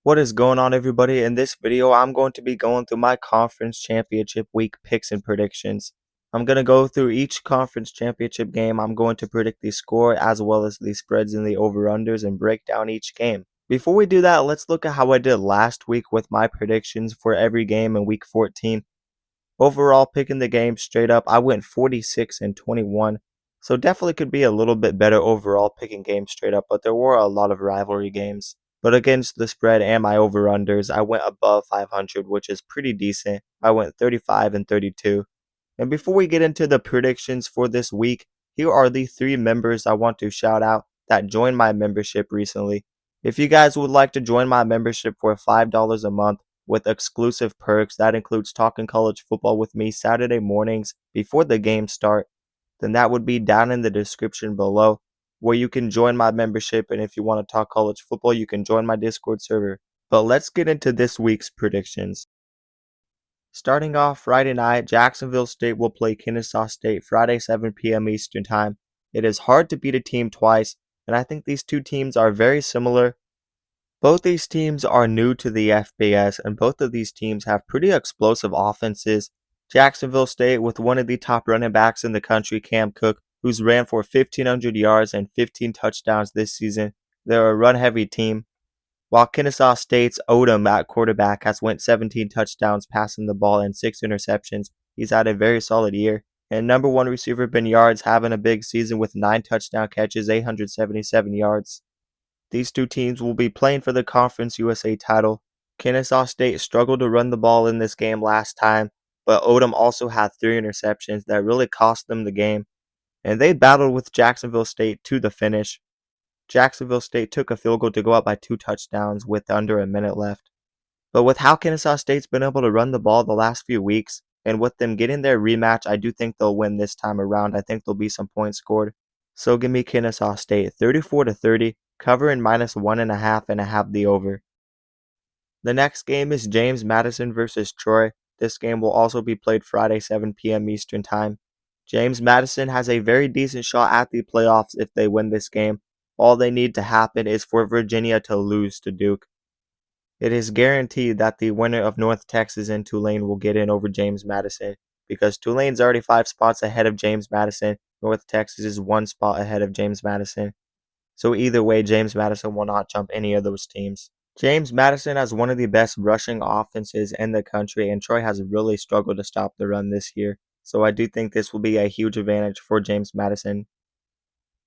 What is going on, everybody? In this video, I'm going to be going through my conference championship week picks and predictions. I'm going to go through each conference championship game. I'm going to predict the score as well as the spreads and the over-unders and break down each game. Before we do that, let's look at how I did last week with my predictions for every game in week 14. Overall, picking the game straight up, I went 46-21. So definitely could be a little bit better overall picking games straight up, but there were a lot of rivalry games. But against the spread and my over-unders, I went above 500, which is pretty decent. I went 35-32. And before we get into the predictions for this week, here are the 3 members I want to shout out that joined my membership recently. If you guys would like to join my membership for $5 a month with exclusive perks, that includes talking college football with me Saturday mornings before the games start, then that would be down in the description below, where you can join my membership, and if you want to talk college football, you can join my Discord server. But let's get into this week's predictions. Starting off Friday night, Jacksonville State will play Kennesaw State Friday 7 p.m. Eastern Time. It is hard to beat a team twice, and I think these two teams are very similar. Both these teams are new to the FBS, and both of these teams have pretty explosive offenses. Jacksonville State with one of the top running backs in the country, Cam Cook, who's ran for 1,500 yards and 15 touchdowns this season. They're a run-heavy team. While Kennesaw State's Odom at quarterback has went 17 touchdowns passing the ball and 6 interceptions. He's had a very solid year. And number 1 receiver Ben Yards having a big season with 9 touchdown catches, 877 yards. These two teams will be playing for the Conference USA title. Kennesaw State struggled to run the ball in this game last time, but Odom also had 3 interceptions that really cost them the game. And they battled with Jacksonville State to the finish. Jacksonville State took a field goal to go up by 2 touchdowns with under a minute left. But with how Kennesaw State's been able to run the ball the last few weeks, and with them getting their rematch, I do think they'll win this time around. I think there'll be some points scored. So give me Kennesaw State 34-30, covering -1.5 and a half the over. The next game is James Madison versus Troy. This game will also be played Friday 7 p.m. Eastern Time. James Madison has a very decent shot at the playoffs if they win this game. All they need to happen is for Virginia to lose to Duke. It is guaranteed that the winner of North Texas and Tulane will get in over James Madison, because Tulane's already 5 spots ahead of James Madison. North Texas is 1 spot ahead of James Madison. So either way, James Madison will not jump any of those teams. James Madison has one of the best rushing offenses in the country, and Troy has really struggled to stop the run this year. So I do think this will be a huge advantage for James Madison.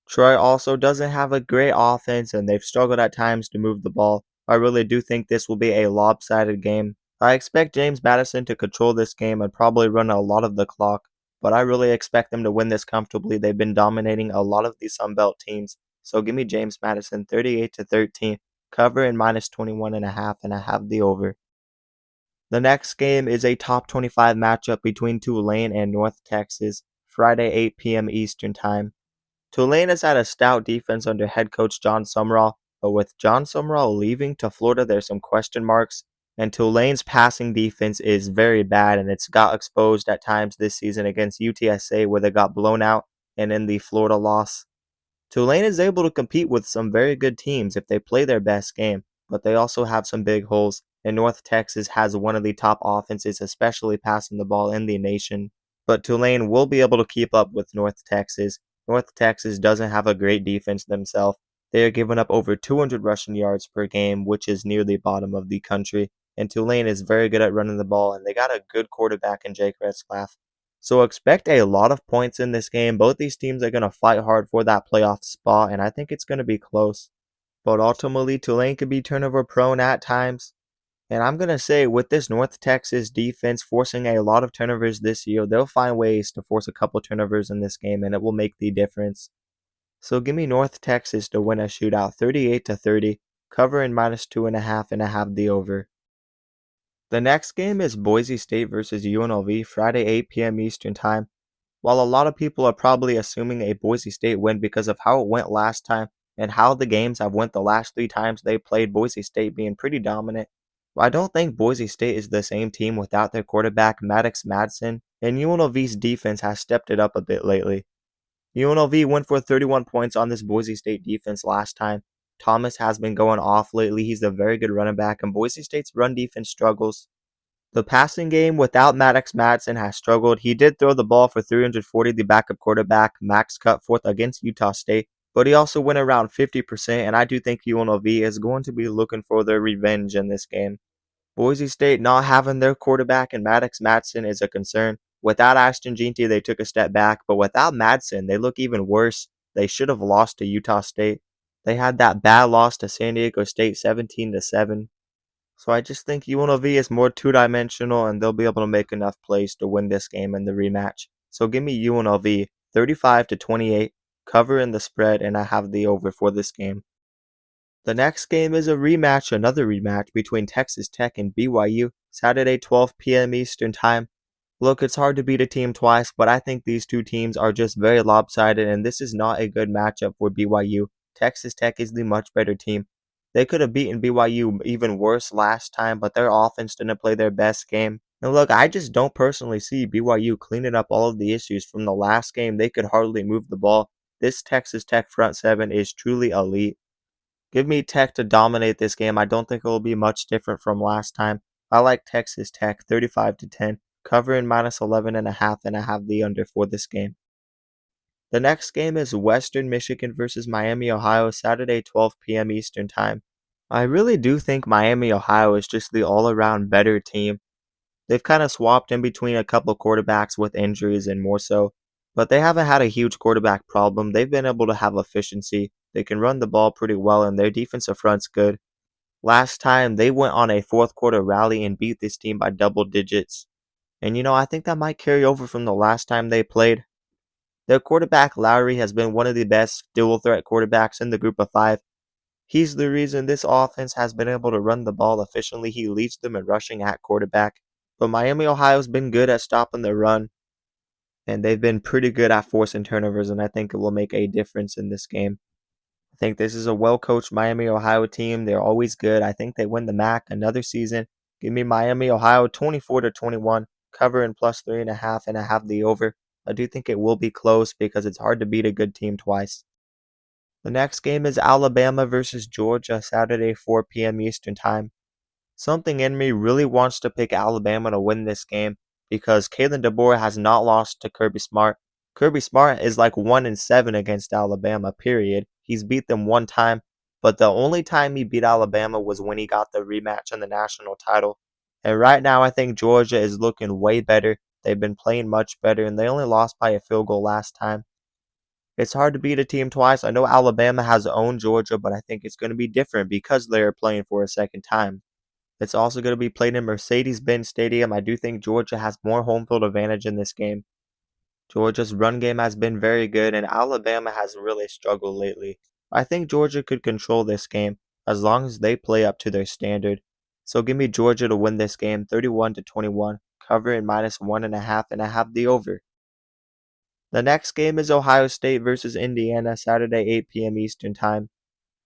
Troy also doesn't have a great offense, and they've struggled at times to move the ball. I really do think this will be a lopsided game. I expect James Madison to control this game and probably run a lot of the clock, but I really expect them to win this comfortably. They've been dominating a lot of the Sun Belt teams. So give me James Madison 38-13, cover in -21.5 and I have the over. The next game is a top 25 matchup between Tulane and North Texas, Friday 8 p.m. Eastern Time. Tulane has had a stout defense under head coach Jon Sumrall, but with Jon Sumrall leaving to Florida, there's some question marks, and Tulane's passing defense is very bad, and it's got exposed at times this season against UTSA where they got blown out, and in the Florida loss. Tulane is able to compete with some very good teams if they play their best game, but they also have some big holes, and North Texas has one of the top offenses, especially passing the ball in the nation. But Tulane will be able to keep up with North Texas. North Texas doesn't have a great defense themselves. They are giving up over 200 rushing yards per game, which is near the bottom of the country. And Tulane is very good at running the ball, and they got a good quarterback in Jake Retzlaff. So expect a lot of points in this game. Both these teams are going to fight hard for that playoff spot, and I think it's going to be close. But ultimately, Tulane could be turnover prone at times. And I'm going to say, with this North Texas defense forcing a lot of turnovers this year, they'll find ways to force a couple turnovers in this game, and it will make the difference. So give me North Texas to win a shootout 38-30, cover in -2.5 and I have the over. The next game is Boise State versus UNLV, Friday 8 p.m. Eastern Time. While a lot of people are probably assuming a Boise State win because of how it went last time and how the games have went the last 3 times they played, Boise State being pretty dominant, I don't think Boise State is the same team without their quarterback Maddox Madsen, and UNLV's defense has stepped it up a bit lately. UNLV went for 31 points on this Boise State defense last time, Thomas has been going off lately. He's a very good running back, and Boise State's run defense struggles. The passing game without Maddox Madsen has struggled. He did throw the ball for 340, the backup quarterback, Max Cutforth, against Utah State, but he also went around 50%, and I do think UNLV is going to be looking for their revenge in this game. Boise State not having their quarterback and Maddox Madsen is a concern. Without Ashton Jeanty, they took a step back, but without Madsen, they look even worse. They should have lost to Utah State. They had that bad loss to San Diego State 17-7. So I just think UNLV is more two-dimensional and they'll be able to make enough plays to win this game in the rematch. So give me UNLV 35-28, cover in the spread, and I have the over for this game. The next game is a rematch, another rematch between Texas Tech and BYU, Saturday 12 p.m. Eastern Time. Look, it's hard to beat a team twice, but I think these two teams are just very lopsided, and this is not a good matchup for BYU. Texas Tech is the much better team. They could have beaten BYU even worse last time, but their offense didn't play their best game. And look, I just don't personally see BYU cleaning up all of the issues from the last game. They could hardly move the ball. This Texas Tech front seven is truly elite. Give me Tech to dominate this game. I don't think it will be much different from last time. I like Texas Tech 35-10, covering -11.5, and I have the under for this game. The next game is Western Michigan versus Miami, Ohio, Saturday 12 p.m. Eastern Time. I really do think Miami, Ohio is just the all-around better team. They've kind of swapped in between a couple quarterbacks with injuries and more so, but they haven't had a huge quarterback problem. They've been able to have efficiency. They can run the ball pretty well, and their defensive front's good. Last time, they went on a fourth quarter rally and beat this team by double digits. And I think that might carry over from the last time they played. Their quarterback, Lowry, has been one of the best dual threat quarterbacks in the group of five. He's the reason this offense has been able to run the ball efficiently. He leads them in rushing at quarterback. But Miami, Ohio's been good at stopping the run, and they've been pretty good at forcing turnovers, and I think it will make a difference in this game. I think this is a well-coached Miami, Ohio team. They're always good. I think they win the MAC another season. Give me Miami, Ohio 24-21, covering +3.5, and I have the over. I do think it will be close because it's hard to beat a good team twice. The next game is Alabama versus Georgia, Saturday 4 p.m. Eastern Time. Something in me really wants to pick Alabama to win this game because Kalen DeBoer has not lost to Kirby Smart. Kirby Smart is like 1-7 against Alabama, period. He's beat them one time, but the only time he beat Alabama was when he got the rematch on the national title. And right now, I think Georgia is looking way better. They've been playing much better, and they only lost by a field goal last time. It's hard to beat a team twice. I know Alabama has owned Georgia, but I think it's going to be different because they're playing for a second time. It's also going to be played in Mercedes-Benz Stadium. I do think Georgia has more home field advantage in this game. Georgia's run game has been very good, and Alabama has really struggled lately. I think Georgia could control this game as long as they play up to their standard. So give me Georgia to win this game 31-21, cover in -1.5, and I have the over. The next game is Ohio State versus Indiana, Saturday 8 p.m. Eastern Time.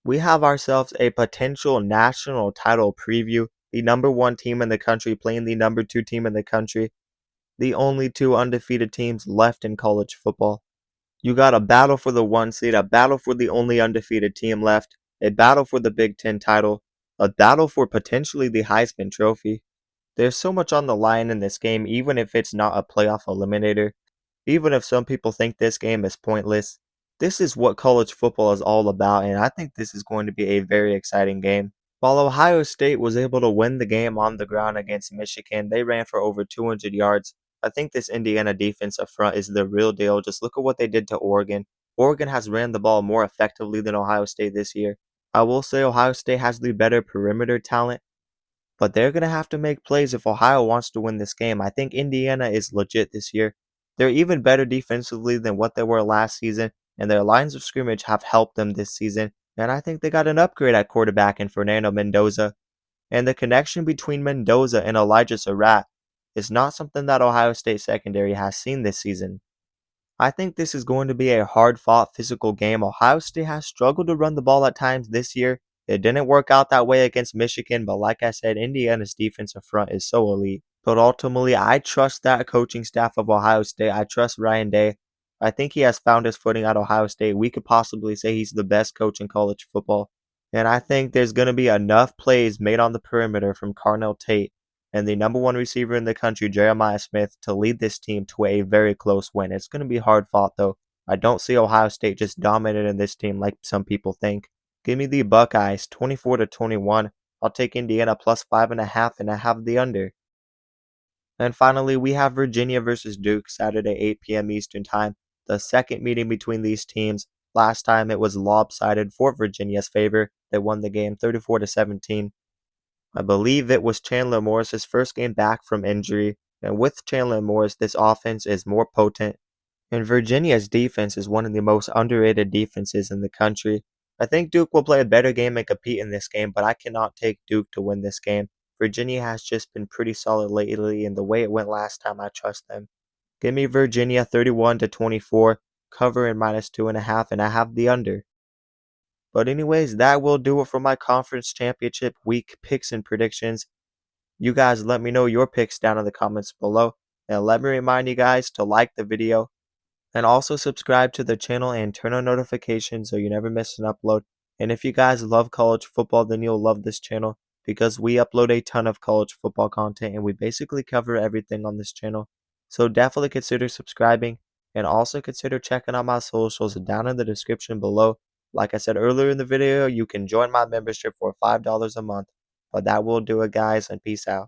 We have ourselves a potential national title preview. The number 1 team in the country playing the number 2 team in the country. The only 2 undefeated teams left in college football. You got a battle for the 1 seed, a battle for the only undefeated team left, a battle for the Big Ten title, a battle for potentially the Heisman Trophy. There's so much on the line in this game, even if it's not a playoff eliminator. Even if some people think this game is pointless, this is what college football is all about, and I think this is going to be a very exciting game. While Ohio State was able to win the game on the ground against Michigan, they ran for over 200 yards. I think this Indiana defensive front is the real deal. Just look at what they did to Oregon. Oregon has ran the ball more effectively than Ohio State this year. I will say Ohio State has the better perimeter talent, but they're going to have to make plays if Ohio wants to win this game. I think Indiana is legit this year. They're even better defensively than what they were last season, and their lines of scrimmage have helped them this season. And I think they got an upgrade at quarterback in Fernando Mendoza. And the connection between Mendoza and Elijah Surratt is not something that Ohio State secondary has seen this season. I think this is going to be a hard-fought physical game. Ohio State has struggled to run the ball at times this year. It didn't work out that way against Michigan, but like I said, Indiana's defensive front is so elite. But ultimately, I trust that coaching staff of Ohio State. I trust Ryan Day. I think he has found his footing at Ohio State. We could possibly say he's the best coach in college football. And I think there's going to be enough plays made on the perimeter from Carnell Tate and the number one receiver in the country, Jeremiah Smith, to lead this team to a very close win. It's going to be hard fought, though. I don't see Ohio State just dominating this team like some people think. Give me the Buckeyes 24-21. I'll take Indiana plus 5.5, and I have the under. And finally, we have Virginia versus Duke Saturday, 8 p.m. Eastern Time. The second meeting between these teams. Last time it was lopsided for Virginia's favor. They won the game 34-17. I believe it was Chandler Morris's first game back from injury, and with Chandler Morris, this offense is more potent. And Virginia's defense is one of the most underrated defenses in the country. I think Duke will play a better game and compete in this game, but I cannot take Duke to win this game. Virginia has just been pretty solid lately, and the way it went last time, I trust them. Give me Virginia 31-24, cover in -2.5, and I have the under. But anyways, that will do it for my conference championship week picks and predictions. You guys let me know your picks down in the comments below. And let me remind you guys to like the video and also subscribe to the channel and turn on notifications so you never miss an upload. And if you guys love college football, then you'll love this channel because we upload a ton of college football content and we basically cover everything on this channel. So definitely consider subscribing and also consider checking out my socials down in the description below. Like I said earlier in the video, you can join my membership for $5 a month. But that will do it, guys, and peace out.